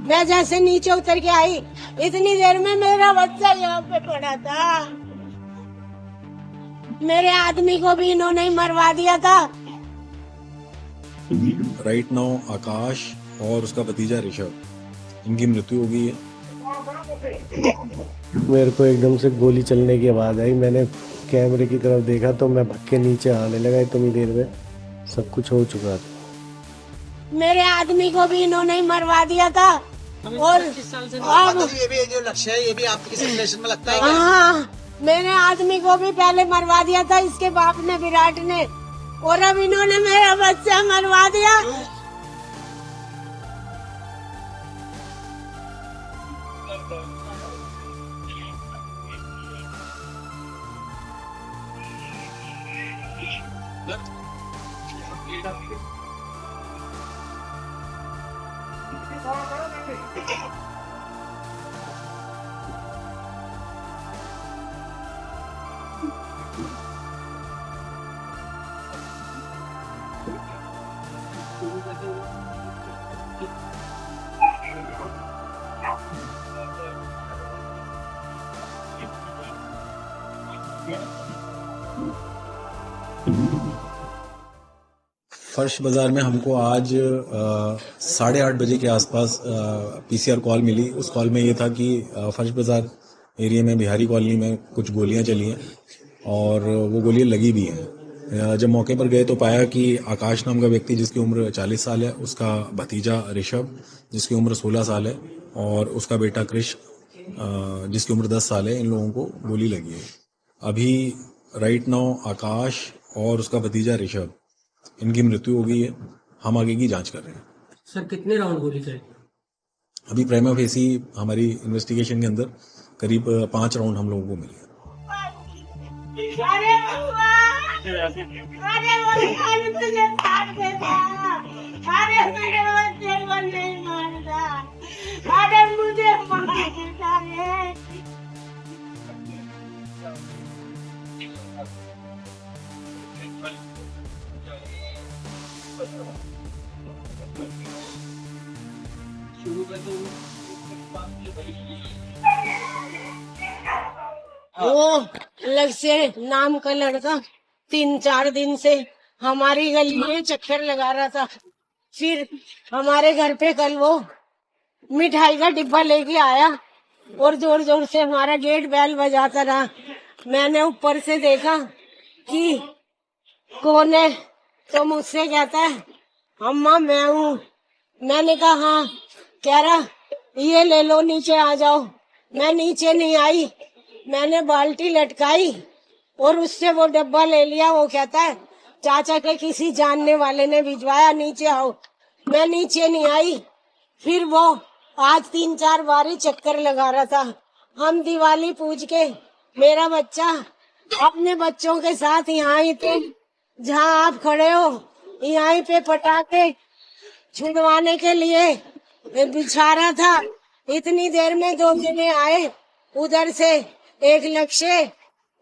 मैं जैसे नीचे उतर के आई, इतनी देर में मेरा बच्चा यहाँ पे पड़ा था। मेरे आदमी को भी इन्होंने ही मरवा दिया था। राइट नाउ आकाश और उसका भतीजा ऋषभ, इनकी मृत्यु हो गई है। मेरे को एकदम से गोली चलने की आवाज़ आई। मैंने कैमरे की तरफ देखा तो मैं भाग के नीचे आने लगा। इतनी देर में सब कुछ हो चुका था। मेरे आदमी को भी इन्होंने ही मरवा दिया था। और अब ये भी जो लक्ष्य है ये भी आपके किसी रिलेशन में लगता है क्या? हाँ, मेरे आदमी को भी पहले मरवा दिया था इसके बाप ने, विराट ने, और अब इन्होंने मेरा बच्चा मरवा दिया। फर्श बाजार में हमको आज 8:30 बजे के आसपास पीसीआर कॉल मिली। उस कॉल में ये था कि फर्श बाजार एरिया में बिहारी कॉलोनी में कुछ गोलियां चली हैं और वो गोलियां लगी भी हैं। जब मौके पर गए तो पाया कि आकाश नाम का व्यक्ति जिसकी उम्र 40 साल है, उसका भतीजा ऋषभ जिसकी उम्र 16 साल है और उसका बेटा कृष जिसकी उम्र 10 साल है, इन लोगों को गोली लगी है। अभी राइट नाउ आकाश और उसका भतीजा ऋषभ, इनकी मृत्यु हो गई है। हम आगे की जांच कर रहे हैं। सर कितने राउंड गोली चली? अभी प्राइमा फेसी हमारी इन्वेस्टिगेशन के अंदर करीब 5 राउंड हम लोगों को मिले। अरे तुझे मार देता। अरे मेरे बच्चे को नहीं मारता। अरे मुझे मार देता रे। वो लक्ष्य नाम का लड़का 3-4 दिन से हमारी गली में चक्कर लगा रहा था। फिर हमारे घर पे कल वो मिठाई का डिब्बा लेके आया और जोर जोर से हमारा गेट बेल बजाता रहा। मैंने ऊपर से देखा कि कौन है, तो मुझसे कहता है अम्मा मैं हूँ। मैंने कहा हाँ। कह रहा ये ले लो, नीचे आ जाओ। मैं नीचे नहीं आई, मैंने बाल्टी लटकाई और उससे वो डब्बा ले लिया। वो कहता है चाचा के किसी जानने वाले ने भिजवाया, नीचे आओ। मैं नीचे नहीं आई। फिर वो आज 3-4 बार ही चक्कर लगा रहा था। हम दिवाली पूज के मेरा बच्चा अपने बच्चों के साथ यहाँ ही थे जहाँ आप खड़े हो, यहाँ पे पटाखे छुड़वाने के लिए बिछा रहा था। इतनी देर में 2 जने आए उधर से, एक लक्ष्य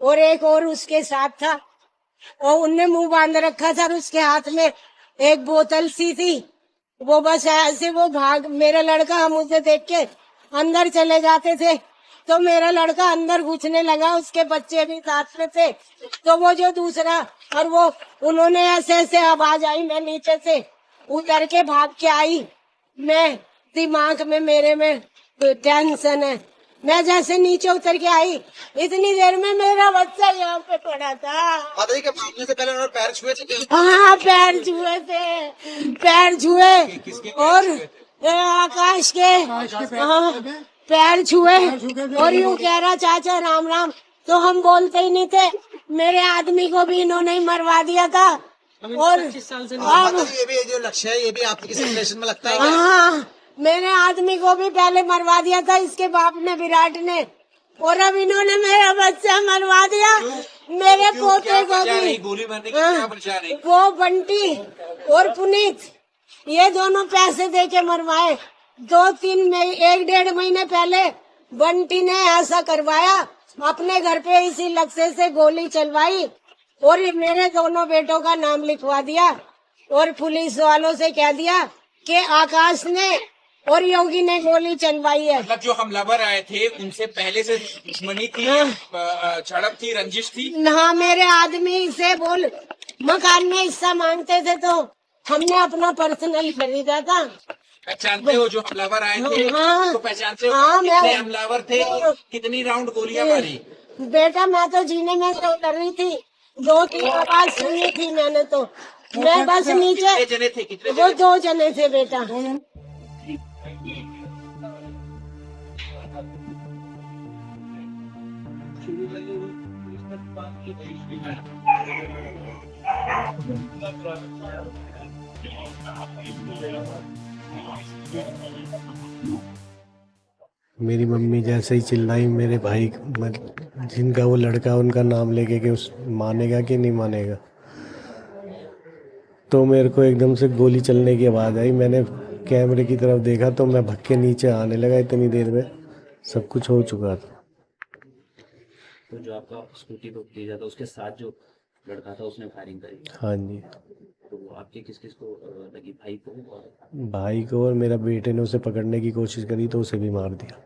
और एक और उसके साथ था, और उनने मुंह बांध रखा था और उसके हाथ में एक बोतल सी थी। वो बस ऐसे वो भाग, मेरा लड़का हम उसे देख के अंदर चले जाते थे तो मेरा लड़का अंदर घुसने लगा, उसके बच्चे भी साथ में थे। तो वो जो दूसरा और वो उन्होंने ऐसे ऐसे आवाज आई, मैं नीचे से उतर के भाग के आई। मैं दिमाग में मेरे में टेंशन है। मैं जैसे नीचे उतर के आई, इतनी देर में मेरा बच्चा यहाँ पे पड़ा था। माता के मारने से पहले उन्होंने पैर छुए थे? हाँ पैर छुए थे, पैर छुए और आकाश के हाँ पैर छुए और यूँ कह रहा चाचा राम राम। तो हम बोलते ही नहीं थे। मेरे आदमी को भी इन्होंने ही मरवा दिया था। और अब ये भी जो लक्ष्य है ये भी आपके किसी रिलेशन में लगता है क्या? हाँ, मेरे आदमी को भी पहले मरवा दिया था इसके बाप ने, विराट ने, और अब इन्होंने मेरा बच्चा मरवा दिया। मेरे पोते को भी। गोली मारने की क्या परेशानी? वो बंटी और पुनीत ये दोनों पैसे दे के मरवाए। 2-3 महीने 1-1.5 महीने पहले बंटी ने ऐसा करवाया, अपने घर पे इसी लक्ष्य से गोली चलवाई और मेरे दोनों बेटों का नाम लिखवा दिया और पुलिस वालों से कह दिया कि आकाश ने और योगी ने गोली चलवाई है। मतलब जो हमलावर आए थे उनसे पहले से दुश्मनी थी, झड़प थी, रंजिश थी? हाँ, मेरे आदमी से बोल मकान में हिस्सा मांगते थे तो हमने अपना पर्सनल खरीदा था। पहचानते हो जो हमलावर आए थे? हाँ। तो पहचानते हो? हाँ, कितने हमलावर थे? कितनी राउंड गोलियां मारी? बेटा मैं तो जीने में तो डर रही थी, 2-3 आवाज सुनी थी मैंने तो मैं बस नीचे। कितने जने थे? कितने वो जने? 2 जने थे बेटा। मेरी मम्मी जैसे ही चिल्लाई, मेरे भाई जिनका वो लड़का उनका नाम लेके कि उस मानेगा कि नहीं मानेगा, तो मेरे को एकदम से गोली चलने की आवाज़ आई। मैंने कैमरे की तरफ देखा तो मैं भग के नीचे आने लगा। इतनी देर में सब कुछ हो चुका था। तो जो आपका स्कूटी को भेजा था उसके साथ जो लड़का था उसने फायरिंग करी? हाँ जी, तो आपके किस किस को लगी? भाई को और भाई को, और मेरा बेटे ने उसे पकड़ने की कोशिश करी तो उसे भी मार दिया।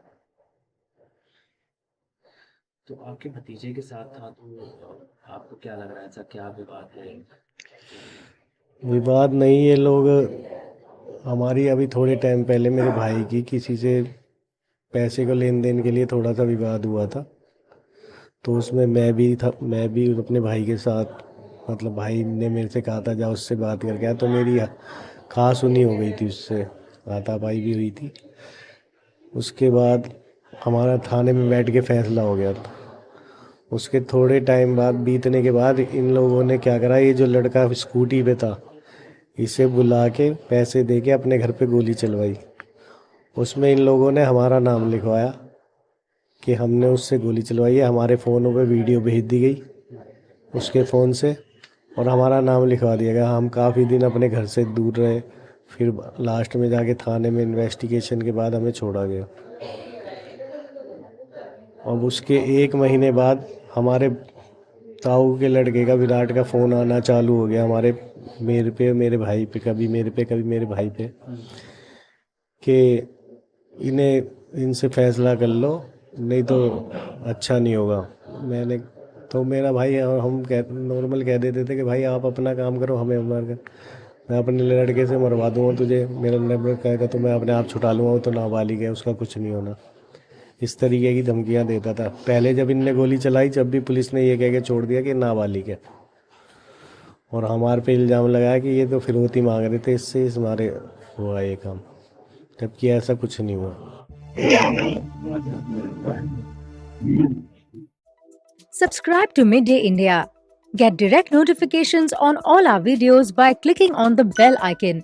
तो आपके भतीजे के साथ था, तो आपको क्या लग रहा है, ऐसा क्या विवाद है? विवाद नहीं, ये लोग हमारी अभी थोड़े टाइम पहले मेरे भाई की किसी से पैसे को लेन देन के लिए थोड़ा सा विवाद हुआ था, तो उसमें मैं भी था। मैं भी अपने भाई के साथ, मतलब भाई ने मेरे से कहा था जा उससे बात करके आया, तो मेरी खास सुनी हो गई थी उससे, हाथापाई भी हुई थी। उसके बाद हमारा थाने में बैठ के फैसला हो गया था। उसके थोड़े टाइम बाद बीतने के बाद इन लोगों ने क्या करा, ये जो लड़का स्कूटी पे था इसे बुला के पैसे दे के अपने घर पे गोली चलवाई। उसमें इन लोगों ने हमारा नाम लिखवाया कि हमने उससे गोली चलवाई है। हमारे फ़ोनों पे वीडियो भेज दी गई उसके फ़ोन से और हमारा नाम लिखवा दिया गया। हम काफ़ी दिन अपने घर से दूर रहे, फिर लास्ट में जाके थाने में इन्वेस्टिगेशन के बाद हमें छोड़ा गया। अब उसके 1 महीने बाद हमारे ताऊ के लड़के का, विराट का फ़ोन आना चालू हो गया मेरे पे, मेरे भाई पे, कभी मेरे पे कभी मेरे भाई पे, कि इनसे फैसला कर लो नहीं तो अच्छा नहीं होगा। मैंने तो मेरा भाई और हम नॉर्मल कह देते थे कि भाई आप अपना काम करो, हमें मार कर, मैं अपने लड़के से मरवा दूँगा तुझे, मेरा नंबर कहेगा तो मैं अपने आप छुटा लूँगा, वो तो नाबालिग है, उसका कुछ नहीं होना। इस तरीके की धमकियां देता था। पहले जब इनने गोली चलाई, जब भी पुलिस ने ये कह के छोड़ दिया कि नाबालिग है, और हमारे पे इल्ज़ाम लगाया कि ये तो फिरौती मांग रहे थे, इससे हमारे हुआ ये काम, जबकि ऐसा कुछ नहीं हुआ। Subscribe to Midday India. Get direct notifications on all our videos by clicking on the bell icon.